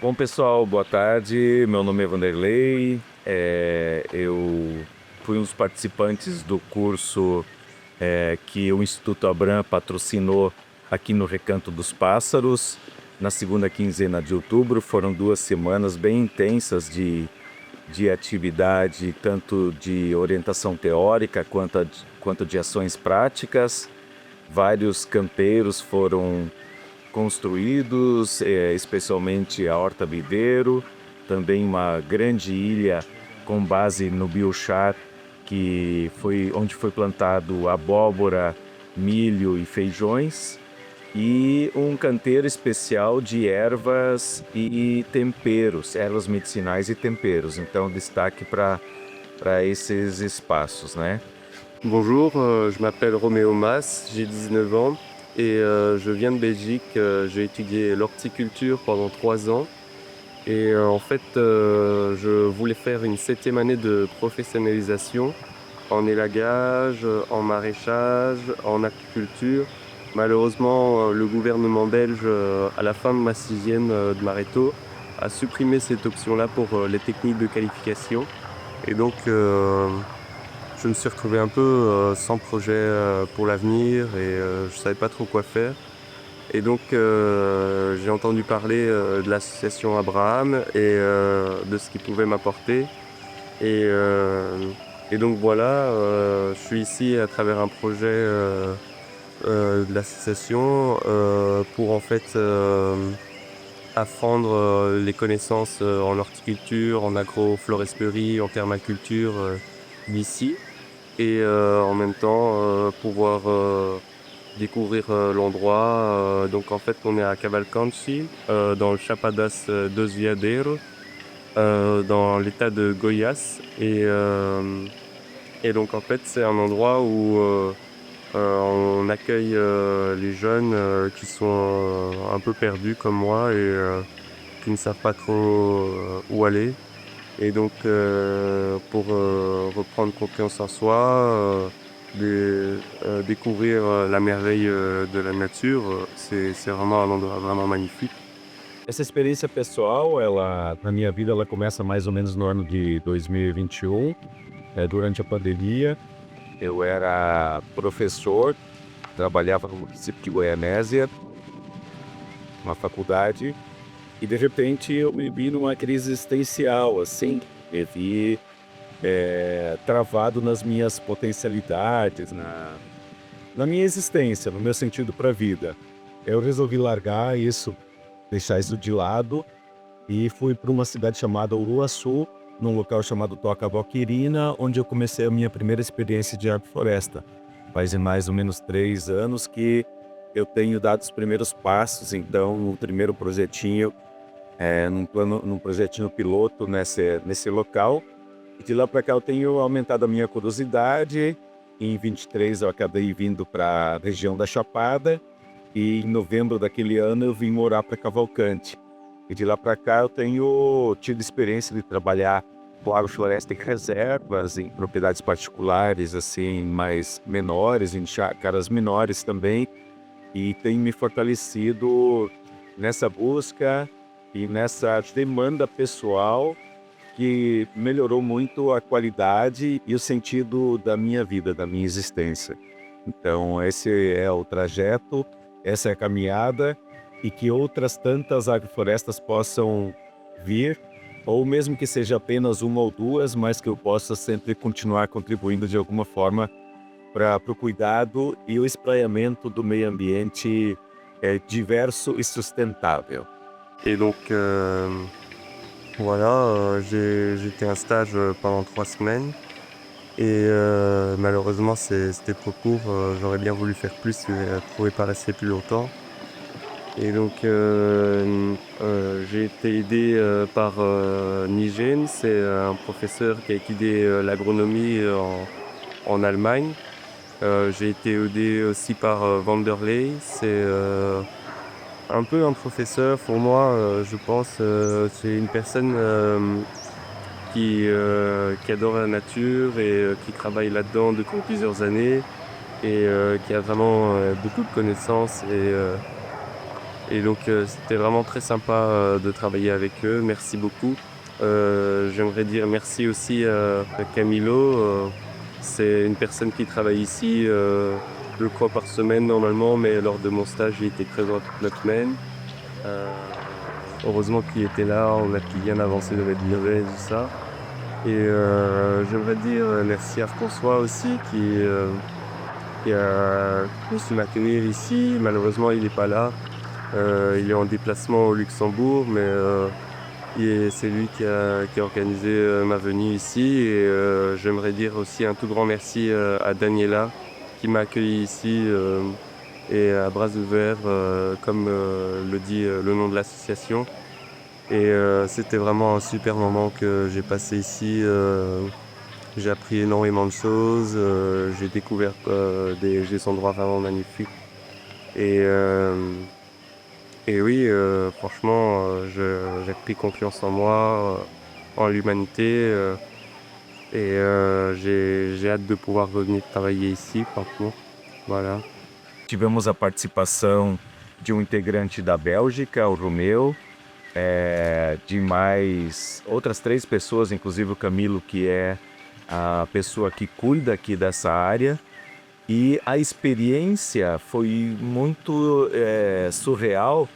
Bom, pessoal, boa tarde. Meu nome é Vanderlei. Eu fui um dos participantes do curso que o Instituto Abram patrocinou aqui no Recanto dos Pássaros. Na segunda quinzena de outubro, foram 2 semanas bem intensas de atividade, tanto de orientação teórica quanto de ações práticas. Vários campeiros foram construídos, especialmente a Horta Viveiro, também uma grande ilha com base no biochar, que foi onde foi plantado abóbora, milho e feijões, e um canteiro especial de ervas e temperos, ervas medicinais e temperos. Então, destaque para esses espaços, né? Bonjour, je m'appelle Roméo Mas, j'ai 19 ans et je viens de Belgique. J'ai étudié l'horticulture pendant 3 ans et en fait je voulais faire une 7e année de professionnalisation en élagage, en maraîchage, en apiculture. Malheureusement, le gouvernement belge, à la fin de ma 6e de Maréto, a supprimé cette option-là pour les techniques de qualification. Et donc, je me suis retrouvé un peu sans projet pour l'avenir et je savais pas trop quoi faire. Et donc j'ai entendu parler de l'association Abraham et de ce qu'il pouvait m'apporter. Et, euh, et donc voilà, je suis ici à travers un projet de l'association pour en fait apprendre les connaissances en horticulture, en agrofloresperie, en permaculture d'ici. Et en même temps pouvoir découvrir l'endroit. Donc en fait on est à Cavalcanti, dans le Chapadas dos Veadeiros, dans l'état de Goiás. Et donc en fait c'est un endroit où on accueille les jeunes qui sont un peu perdus comme moi et qui ne savent pas trop où aller. Et donc, pour reprendre confiance en soi, découvrir la merveille de la nature, c'est vraiment un endroit vraiment magnifique. Essa experiência pessoal, na minha vida, ela começa mais ou menos no ano de 2021, durante a pandemia. Eu era professor, trabalhava no município de Goianésia, uma faculdade, e de repente eu me vi numa crise existencial, assim, me vi travado nas minhas potencialidades, na minha existência, no meu sentido para a vida. Eu resolvi largar isso, deixar isso de lado e fui para uma cidade chamada Uruaçu, num local chamado Toca Boquirina, onde eu comecei a minha primeira experiência de agrofloresta. Faz mais ou menos 3 anos que eu tenho dado os primeiros passos, então, no primeiro projetinho, num projetinho piloto nesse local. E de lá para cá eu tenho aumentado a minha curiosidade. Em 23 eu acabei vindo para a região da Chapada e em novembro daquele ano eu vim morar para Cavalcante. E de lá para cá eu tenho tido experiência de trabalhar com agrofloresta em reservas, em propriedades particulares, assim, mais menores, em chácaras menores também. E tenho me fortalecido nessa busca e nessa demanda pessoal que melhorou muito a qualidade e o sentido da minha vida, da minha existência. Então, esse é o trajeto, essa é a caminhada, e que outras tantas agroflorestas possam vir, ou mesmo que seja apenas uma ou duas, mas que eu possa sempre continuar contribuindo de alguma forma para o cuidado e o espraiamento do meio ambiente diverso e sustentável. Et donc voilà, j'ai fait un stage pendant 3 semaines et malheureusement c'était trop court. J'aurais bien voulu faire plus, mais je ne pouvais pas rester plus longtemps. Et donc j'ai été aidé par Nigel, c'est un professeur qui a étudié l'agronomie en Allemagne. J'ai été aidé aussi par Vanderlei, c'est un peu un professeur pour moi, je pense. C'est une personne qui adore la nature et qui travaille là-dedans depuis plusieurs années et qui a vraiment beaucoup de connaissances Et donc c'était vraiment très sympa de travailler avec eux. Merci beaucoup. J'aimerais dire merci aussi à Camilo. C'est une personne qui travaille ici 2 fois par semaine normalement, mais lors de mon stage, il était présent toute la semaine. Euh, Heureusement qu'il était là, on a pu bien avancer dans la durée et tout ça. Et j'aimerais dire merci à François aussi qui a su m'accueillir ici. Malheureusement, il n'est pas là. Il est en déplacement au Luxembourg, mais c'est lui qui a organisé ma venue ici. Et j'aimerais dire aussi un tout grand merci à Daniela qui m'a accueilli ici et à bras ouverts, comme le dit le nom de l'association. Et c'était vraiment un super moment que j'ai passé ici. J'ai appris énormément de choses. J'ai découvert des endroits vraiment magnifiques. Et, euh, et oui, franchement, j'ai pris confiance en moi, en l'humanité. Et j'ai hâte de pouvoir revenir travailler ici, franchement. Voilà. Tivemos a participação de um integrante da Bélgica, o Romeu, de mais outras 3 pessoas, inclusive o Camilo, que é a pessoa que cuida aqui dessa área. E a experiência foi muito surreal,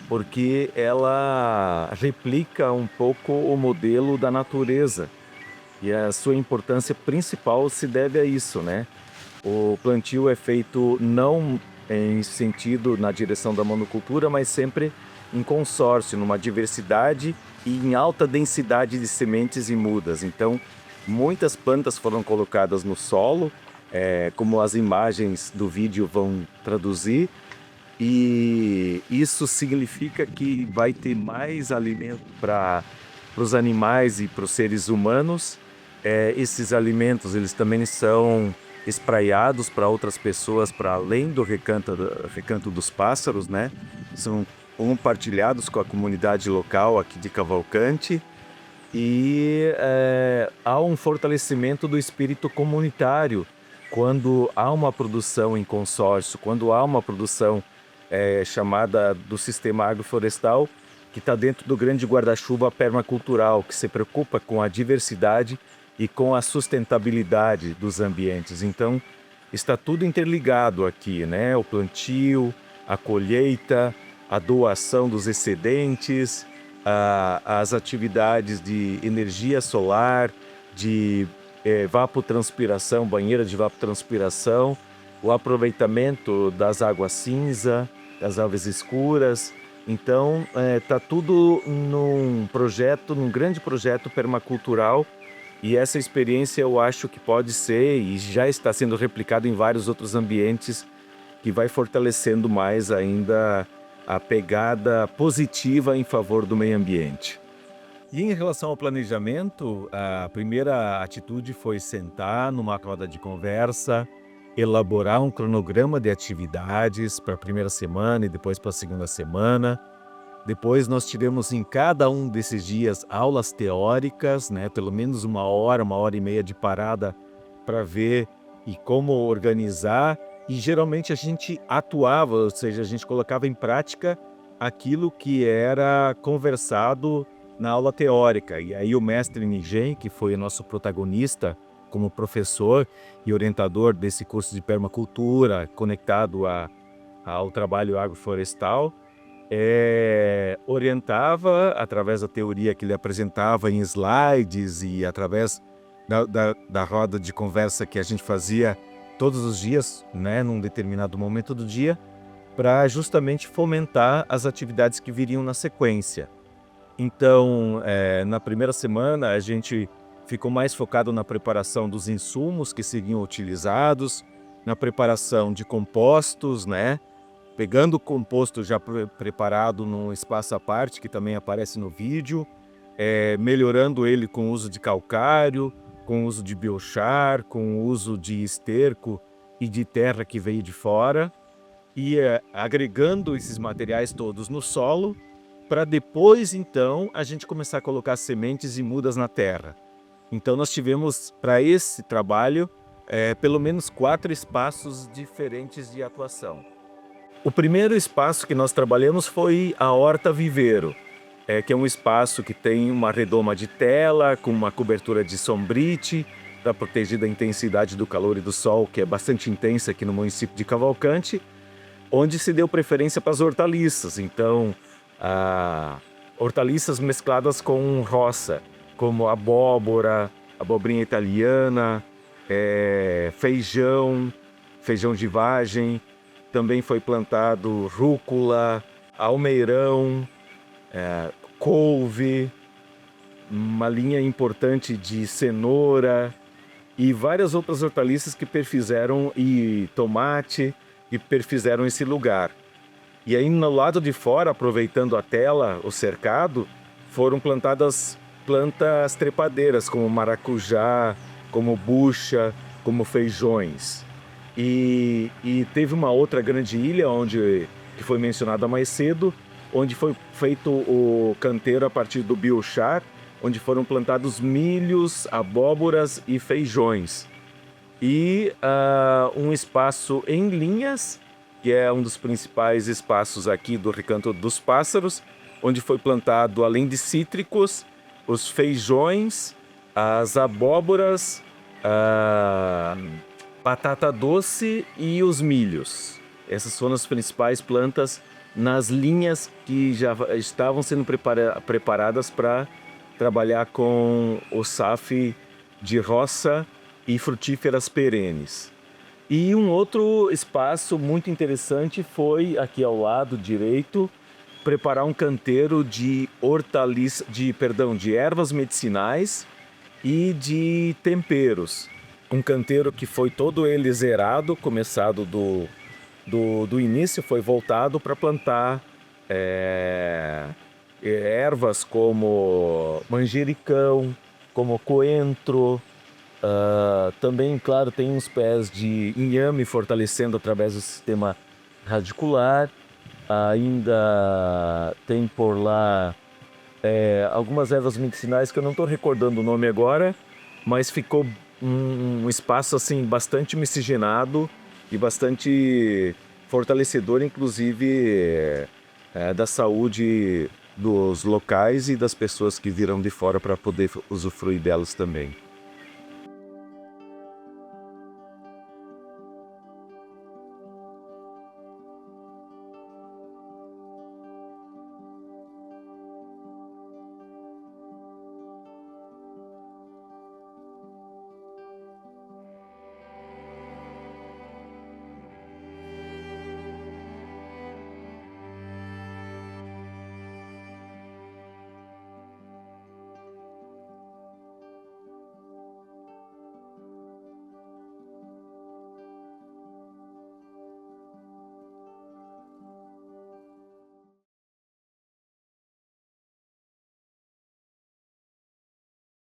porque ela replica um pouco o modelo da natureza. E a sua importância principal se deve a isso, né? O plantio é feito não em sentido na direção da monocultura, mas sempre em consórcio, numa diversidade e em alta densidade de sementes e mudas. Então, muitas plantas foram colocadas no solo, como as imagens do vídeo vão traduzir, e isso significa que vai ter mais alimento para os animais e para os seres humanos. Esses alimentos eles também são espraiados para outras pessoas para além do recanto dos pássaros, né? São compartilhados com a comunidade local aqui de Cavalcante e há um fortalecimento do espírito comunitário quando há uma produção em consórcio, quando há uma produção chamada do sistema agroflorestal, que está dentro do grande guarda-chuva permacultural, que se preocupa com a diversidade e com a sustentabilidade dos ambientes. Então, está tudo interligado aqui, né? O plantio, a colheita, a doação dos excedentes, as atividades de energia solar, de evapotranspiração, banheira de evapotranspiração, o aproveitamento das águas cinza, das águas escuras. Então, está tudo num projeto, num grande projeto permacultural. E essa experiência eu acho que pode ser e já está sendo replicado em vários outros ambientes, que vai fortalecendo mais ainda a pegada positiva em favor do meio ambiente. E em relação ao planejamento, a primeira atitude foi sentar numa roda de conversa, elaborar um cronograma de atividades para a primeira semana e depois para a segunda semana. Depois nós tivemos em cada um desses dias aulas teóricas, né? Pelo menos 1 hora, 1 hora e meia de parada para ver e como organizar. E geralmente a gente atuava, ou seja, a gente colocava em prática aquilo que era conversado na aula teórica. E aí o mestre Nigem, que foi o nosso protagonista como professor e orientador desse curso de permacultura conectado ao trabalho agroflorestal, orientava através da teoria que ele apresentava em slides e através da roda de conversa que a gente fazia todos os dias, né, num determinado momento do dia, para justamente fomentar as atividades que viriam na sequência. Então, na primeira semana, a gente ficou mais focado na preparação dos insumos que seriam utilizados, na preparação de compostos, né? Pegando o composto já preparado num espaço à parte, que também aparece no vídeo, melhorando ele com o uso de calcário, com o uso de biochar, com o uso de esterco e de terra que veio de fora, e agregando esses materiais todos no solo, para depois, então, a gente começar a colocar sementes e mudas na terra. Então nós tivemos, para esse trabalho, pelo menos 4 espaços diferentes de atuação. O primeiro espaço que nós trabalhamos foi a Horta Viveiro, que é um espaço que tem uma redoma de tela, com uma cobertura de sombrite, para proteger da intensidade do calor e do sol, que é bastante intensa aqui no município de Cavalcante, onde se deu preferência para as hortaliças. Então, hortaliças mescladas com roça, como abóbora, abobrinha italiana, feijão, feijão de vagem. Também foi plantado rúcula, almeirão, couve, uma linha importante de cenoura e várias outras hortaliças que perfizeram, e tomate, que perfizeram esse lugar. E aí no lado de fora, aproveitando a tela, o cercado, foram plantadas plantas trepadeiras, como maracujá, como bucha, como feijões. E teve uma outra grande ilha, que foi mencionada mais cedo, onde foi feito o canteiro a partir do biochar, onde foram plantados milhos, abóboras e feijões. E um espaço em linhas, que é um dos principais espaços aqui do Recanto dos Pássaros, onde foi plantado, além de cítricos, os feijões, as abóboras, batata doce e os milhos. Essas foram as principais plantas nas linhas que já estavam sendo preparadas para trabalhar com o SAF de roça e frutíferas perenes. E um outro espaço muito interessante foi, aqui ao lado direito, preparar um canteiro de de ervas medicinais e de temperos. Um canteiro que foi todo ele zerado, começado do início, foi voltado para plantar ervas como manjericão, como coentro. Também, claro, tem uns pés de inhame fortalecendo através do sistema radicular. Ainda tem por lá algumas ervas medicinais que eu não estou recordando o nome agora, mas ficou um espaço assim bastante miscigenado e bastante fortalecedor, inclusive da saúde dos locais e das pessoas que viram de fora para poder usufruir delas também.